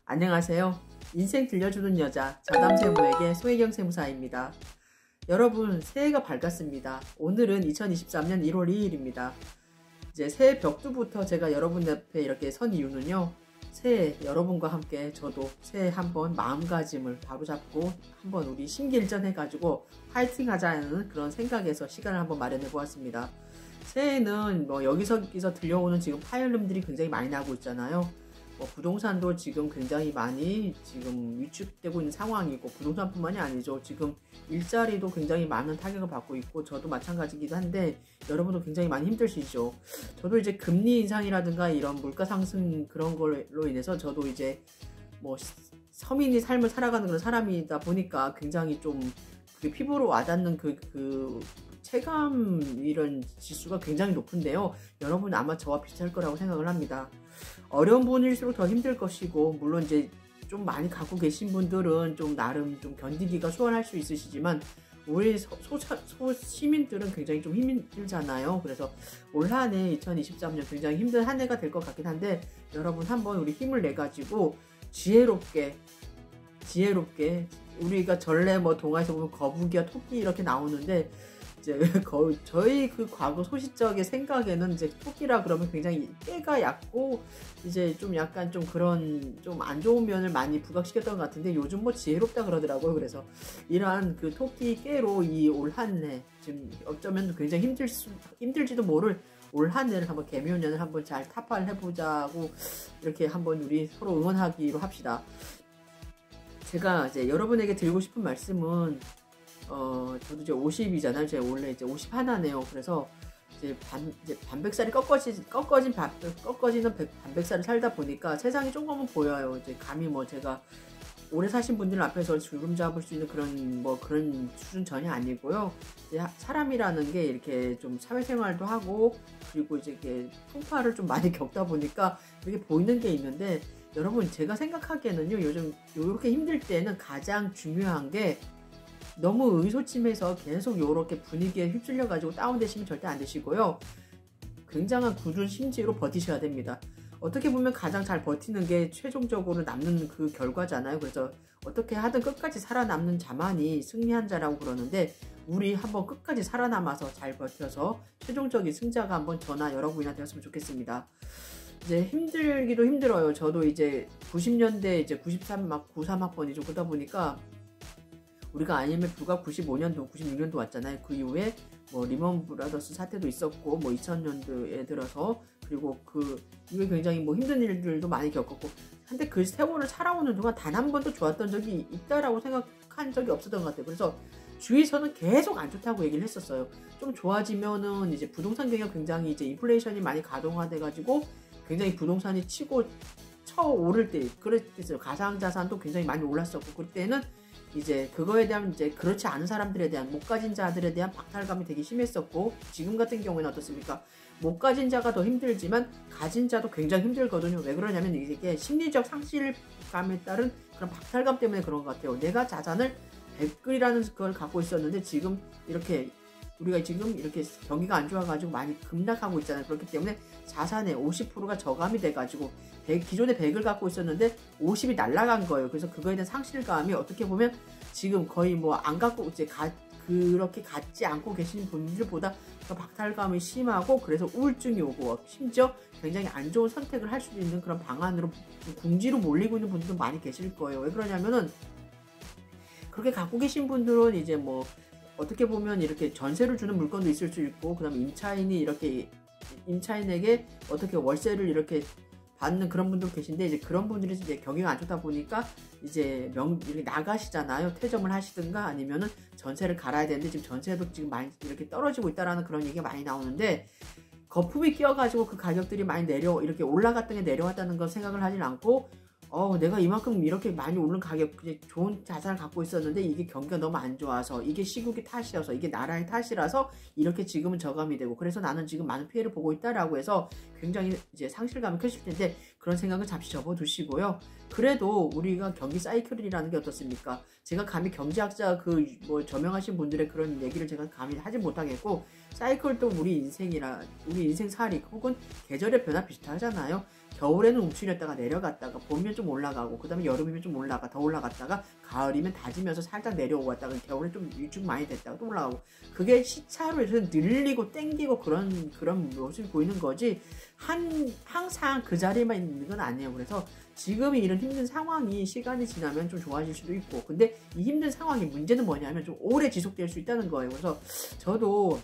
안녕하세요. 인생 들려주는 여자 자담세무에게 소혜경 세무사입니다. 여러분, 새해가 밝았습니다. 오늘은 2023년 1월 2일입니다. 이제 새해 벽두부터 제가 여러분 옆에 이렇게 선 이유는요, 새해 여러분과 함께 저도 새해 한번 마음가짐을 바로잡고 한번 우리 심기일전 해가지고 화이팅 하자는 그런 생각에서 시간을 한번 마련해 보았습니다. 새해는 뭐 여기저기서 들려오는 지금 파열음들이 굉장히 많이 나고 있잖아요. 부동산도 지금 굉장히 많이 지금 위축되고 있는 상황이고, 부동산뿐만이 아니죠. 지금 일자리도 굉장히 많은 타격을 받고 있고, 저도 마찬가지이기도 한데 여러분도 굉장히 많이 힘드시죠. 저도 이제 금리 인상이라든가 이런 물가 상승 그런 걸로 인해서 저도 이제 뭐 서민이 삶을 살아가는 그런 사람이다 보니까 굉장히 좀 피부로 와닿는 그 체감 이런 지수가 굉장히 높은데요. 여러분 아마 저와 비슷할 거라고 생각을 합니다. 어려운 부분일수록 더 힘들 것이고, 물론 이제 좀 많이 갖고 계신 분들은 좀 나름 좀 견디기가 수월할 수 있으시지만, 우리 시민들은 굉장히 좀 힘들잖아요. 그래서 올 한 해 2023년 굉장히 힘든 한 해가 될 것 같긴 한데, 여러분 한번 우리 힘을 내 가지고 지혜롭게 우리가 전래 뭐 동화에서 보면 거북이와 토끼 이렇게 나오는데, 이제 저희 그 과거 소시적의 생각에는 이제 토끼라 그러면 굉장히 깨가 얕고 이제 좀 약간 좀 그런 좀 안 좋은 면을 많이 부각시켰던 것 같은데, 요즘 뭐 지혜롭다 그러더라고요. 그래서 이러한 그 토끼 깨로 이 올 한 해 지금 어쩌면 굉장히 힘들지도 모를 올 한 해를 한번 개묘년을 한번 잘 타파를 해보자고 이렇게 한번 우리 서로 응원하기로 합시다. 제가 이제 여러분에게 드리고 싶은 말씀은, 저도 이제 50이잖아요. 제가 원래 이제 51네요. 그래서 이제 반백살이 꺾어지는 반백살을 살다 보니까 세상이 조금은 보여요. 이제 감히 뭐 제가 오래 사신 분들 앞에서 주름 잡을 수 있는 그런 수준 전혀 아니고요. 이제 사람이라는 게 이렇게 좀 사회생활도 하고, 그리고 이제 이렇게 풍파를 좀 많이 겪다 보니까 이렇게 보이는 게 있는데, 여러분 제가 생각하기에는요, 요즘 이렇게 힘들 때는 가장 중요한 게, 너무 의소침해서 계속 이렇게 분위기에 휩쓸려 가지고 다운되시면 절대 안 되시고요. 굉장한 굳은 심지로 버티셔야 됩니다. 어떻게 보면 가장 잘 버티는 게 최종적으로 남는 그 결과잖아요. 그래서 어떻게 하든 끝까지 살아남는 자만이 승리한 자라고 그러는데, 우리 한번 끝까지 살아남아서 잘 버텨서 최종적인 승자가 한번 저나 여러분이나 되었으면 좋겠습니다. 이제 힘들기도 힘들어요. 저도 이제 90년대 이제 93학번이죠. 그러다 보니까 우리가 IMF가 95년도, 96년도 왔잖아요. 그 이후에 뭐 리먼 브라더스 사태도 있었고, 뭐 2000년도에 들어서, 그리고 그 이후에 굉장히 뭐 힘든 일들도 많이 겪었고, 근데 그 세월을 살아오는 동안 단 한 번도 좋았던 적이 있다라고 생각한 적이 없었던 것 같아요. 그래서 주위에서는 계속 안 좋다고 얘기를 했었어요. 좀 좋아지면은 이제 부동산 경기가 굉장히 이제 인플레이션이 많이 가동화돼가지고 굉장히 부동산이 쳐 오를 때, 그랬어요. 가상자산도 굉장히 많이 올랐었고, 그때는 이제 그거에 대한 이제 그렇지 않은 사람들에 대한, 못 가진 자들에 대한 박탈감이 되게 심했었고, 지금 같은 경우에는 어떻습니까? 못 가진 자가 더 힘들지만 가진 자도 굉장히 힘들거든요. 왜 그러냐면 이게 심리적 상실감에 따른 그런 박탈감 때문에 그런 것 같아요. 내가 자산을 100이라는 걸 갖고 있었는데 지금 이렇게 우리가 지금 이렇게 경기가 안 좋아가지고 많이 급락하고 있잖아요. 그렇기 때문에 자산의 50%가 저감이 돼가지고 기존에 100을 갖고 있었는데 50이 날아간 거예요. 그래서 그거에 대한 상실감이 어떻게 보면 지금 거의 뭐 안 갖고 이제 그렇게 갖지 않고 계시는 분들보다 더 박탈감이 심하고, 그래서 우울증이 오고 심지어 굉장히 안 좋은 선택을 할 수 있는 그런 방안으로 궁지로 몰리고 있는 분들도 많이 계실 거예요. 왜 그러냐면은, 그렇게 갖고 계신 분들은 이제 뭐 어떻게 보면 이렇게 전세를 주는 물건도 있을 수 있고, 그다음에 임차인에게 어떻게 월세를 이렇게 받는 그런 분도 계신데, 이제 그런 분들이 이제 경기가 안 좋다 보니까 이제 이렇게 나가시잖아요. 퇴점을 하시든가 아니면은 전세를 갈아야 되는데, 지금 전세도 지금 많이 이렇게 떨어지고 있다라는 그런 얘기가 많이 나오는데, 거품이 끼어가지고 그 가격들이 많이 이렇게 올라갔던 게 내려왔다는 걸 생각을 하진 않고, 내가 이만큼 이렇게 많이 오른 가격, 좋은 자산을 갖고 있었는데 이게 경기가 너무 안 좋아서, 이게 시국의 탓이어서, 이게 나라의 탓이라서 이렇게 지금은 저감이 되고, 그래서 나는 지금 많은 피해를 보고 있다라고 해서 굉장히 이제 상실감이 크실 텐데, 그런 생각은 잠시 접어두시고요. 그래도 우리가 경기 사이클이라는 게 어떻습니까? 제가 감히 경제학자 뭐 저명하신 분들의 그런 얘기를 제가 감히 하지 못하겠고, 사이클도 우리 인생살이 혹은 계절의 변화 비슷하잖아요. 겨울에는 움츠렸다가 내려갔다가 봄이면 좀 올라가고 그 다음에 여름이면 좀 올라가 더 올라갔다가 가을이면 다지면서 살짝 내려오고 갔다가 겨울에 좀 위축 많이 됐다가 또 올라가고 그게 시차로 해서 늘리고 땡기고 그런 모습이 보이는 거지 항상 그 자리에만 있는 건 아니에요. 그래서 지금이 이런 힘든 상황이 시간이 지나면 좀 좋아질 수도 있고 근데 이 힘든 상황이 문제는 뭐냐면 좀 오래 지속될 수 있다는 거예요. 그래서 저도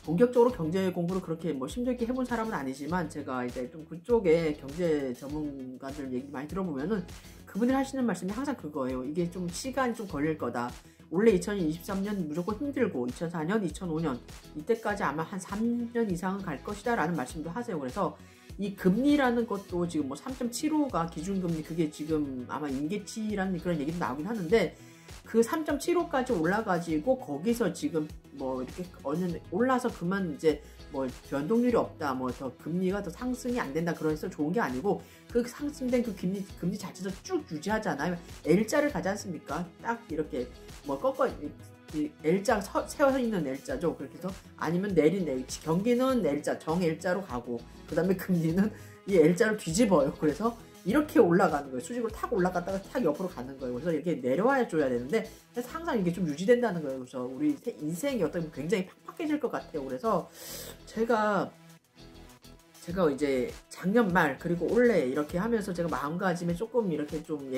본격적으로 경제 공부를 그렇게 뭐 힘들게 해본 사람은 아니지만 제가 이제 좀 그쪽에 경제 전문가들 얘기 많이 들어보면은 그분들 하시는 말씀이 항상 그거예요. 이게 좀 시간이 좀 걸릴 거다. 원래 2023년 무조건 힘들고 2004년, 2005년 이때까지 아마 한 3년 이상은 갈 것이다 라는 말씀도 하세요. 그래서 이 금리라는 것도 지금 뭐 3.75가 기준금리 그게 지금 아마 임계치라는 그런 얘기도 나오긴 하는데 그 3.75까지 올라가지고 거기서 지금 뭐 이렇게 어느 올라서 그만 이제 뭐 변동률이 없다 뭐 더 금리가 더 상승이 안 된다 그래서 좋은 게 아니고 그 상승된 그 금리 자체도 쭉 유지하잖아요. L자를 가지 않습니까? 딱 이렇게 뭐 L자 세워서 있는 L자죠. 그렇게 해서 아니면 내린 L 경기는 L자 정 L자로 가고 그 다음에 금리는 이 L자를 뒤집어요. 그래서 이렇게 올라가는 거예요. 수직으로 탁 올라갔다가 탁 옆으로 가는 거예요. 그래서 이렇게 내려와야 줘야 되는데 그래서 항상 이게 좀 유지된다는 거예요. 그래서 우리 인생이 어떻게 보면 굉장히 팍팍해질 것 같아요. 그래서 제가 이제 작년 말 그리고 올해 이렇게 하면서 제가 마음가짐에 조금 이렇게 좀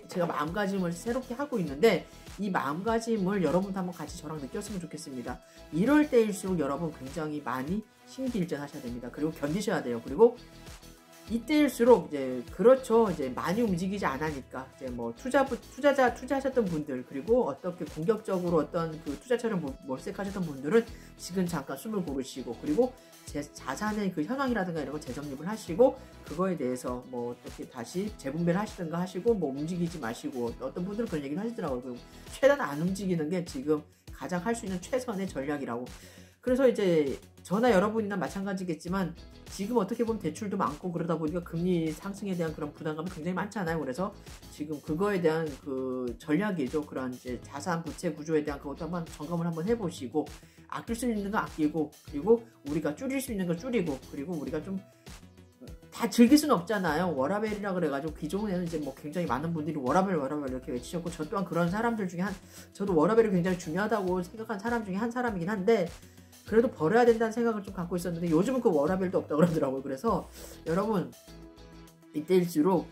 제가 마음가짐을 새롭게 하고 있는데 이 마음가짐을 여러분도 한번 같이 저랑 느꼈으면 좋겠습니다. 이럴 때일수록 여러분 굉장히 많이 심기일전 하셔야 됩니다. 그리고 견디셔야 돼요. 그리고 이때일수록 이제 그렇죠. 이제 많이 움직이지 않으니까 이제 뭐 투자하셨던 분들 그리고 어떻게 공격적으로 어떤 그 투자처럼 몰색하셨던 분들은 지금 잠깐 숨을 고르시고 그리고 제 자산의 그 현황이라든가 이런 거 재정립을 하시고 그거에 대해서 뭐 어떻게 다시 재분배를 하시든가 하시고 뭐 움직이지 마시고 어떤 분들은 그런 얘기를 하시더라고요. 최대한 안 움직이는 게 지금 가장 할 수 있는 최선의 전략이라고. 그래서 이제 저나 여러분이나 마찬가지겠지만 지금 어떻게 보면 대출도 많고 그러다 보니까 금리 상승에 대한 그런 부담감이 굉장히 많잖아요. 그래서 지금 그거에 대한 그 전략이죠. 그런 이제 자산 부채 구조에 대한 그것도 한번 점검을 한번 해보시고 아낄 수 있는 거 아끼고 그리고 우리가 줄일 수 있는 거 줄이고 그리고 우리가 좀 다 즐길 수는 없잖아요. 워라밸이라 그래가지고 기존에는 이제 뭐 굉장히 많은 분들이 워라밸 이렇게 외치셨고 저 또한 그런 사람들 중에 저도 워라밸이 굉장히 중요하다고 생각한 사람 중에 한 사람이긴 한데 그래도 버려야 된다는 생각을 좀 갖고 있었는데 요즘은 그 워라밸도 없다고 그러더라고요. 그래서 여러분 이때일수록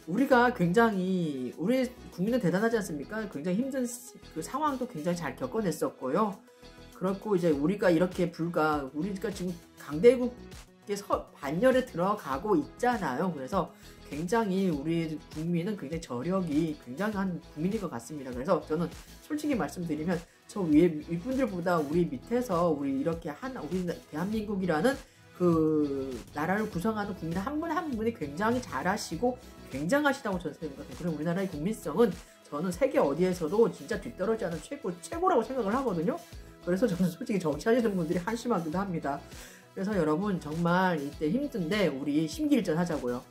우리가 굉장히 우리 국민은 대단하지 않습니까? 굉장히 힘든 그 상황도 굉장히 잘 겪어냈었고요. 그렇고 이제 우리가 이렇게 우리가 지금 강대국의 반열에 들어가고 있잖아요. 그래서 굉장히 우리 국민은 굉장히 저력이 굉장한 국민인 것 같습니다. 그래서 저는 솔직히 말씀드리면 저 윗분들보다 우리 밑에서 우리 이렇게 우리 대한민국이라는 그 나라를 구성하는 국민 한 분 한 분이 굉장히 잘하시고 굉장하시다고 저는 생각해요. 그리고 우리나라의 국민성은 저는 세계 어디에서도 진짜 뒤떨어지지 않은 최고라고 생각을 하거든요. 그래서 저는 솔직히 정치하시는 분들이 한심하기도 합니다. 그래서 여러분 정말 이때 힘든데 우리 심기일전 하자고요.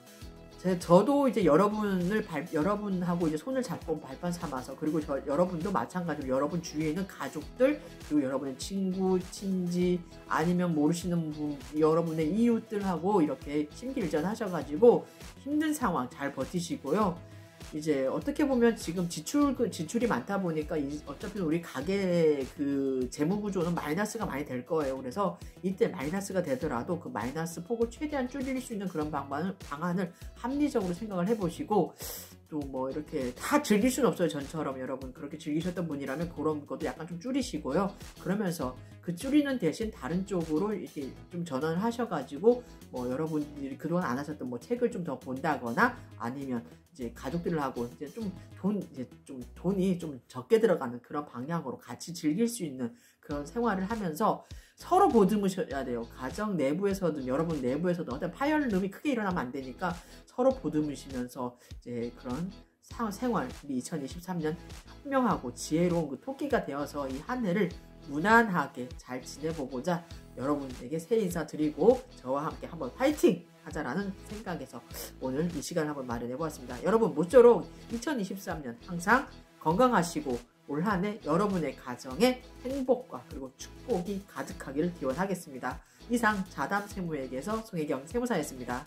저도 이제 여러분하고 이제 손을 잡고 발판 삼아서 그리고 여러분도 마찬가지로 여러분 주위에 있는 가족들 그리고 여러분의 친구, 친지 아니면 모르시는 분, 여러분의 이웃들하고 이렇게 심기일전 하셔가지고 힘든 상황 잘 버티시고요. 이제 어떻게 보면 지금 지출이 많다 보니까 어차피 우리 가게 그 재무 구조는 마이너스가 많이 될 거예요. 그래서 이때 마이너스가 되더라도 그 마이너스 폭을 최대한 줄일 수 있는 그런 방안을 합리적으로 생각을 해보시고 또 뭐 이렇게 다 즐길 수는 없어요. 전처럼 여러분 그렇게 즐기셨던 분이라면 그런 것도 약간 좀 줄이시고요. 그러면서 그 줄이는 대신 다른 쪽으로 이렇게 좀 전환을 하셔가지고 뭐 여러분들이 그동안 안 하셨던 뭐 책을 좀 더 본다거나 아니면 이제 가족들하고 이제 좀 돈이 좀 적게 들어가는 그런 방향으로 같이 즐길 수 있는 그런 생활을 하면서 서로 보듬으셔야 돼요. 가정 내부에서든 여러분 내부에서든 어떤 파열음이 크게 일어나면 안 되니까 서로 보듬으시면서 이제 그런 생활 우리 2023년 현명하고 지혜로운 그 토끼가 되어서 이 한 해를 무난하게 잘 지내보고자 여러분에게 새해 인사 드리고 저와 함께 한번 파이팅 하자라는 생각에서 오늘 이 시간을 한번 마련해 보았습니다. 여러분 모쪼록 2023년 항상 건강하시고 올 한 해 여러분의 가정에 행복과 그리고 축복이 가득하기를 기원하겠습니다. 이상 자담 세무에게서 송혜경 세무사였습니다.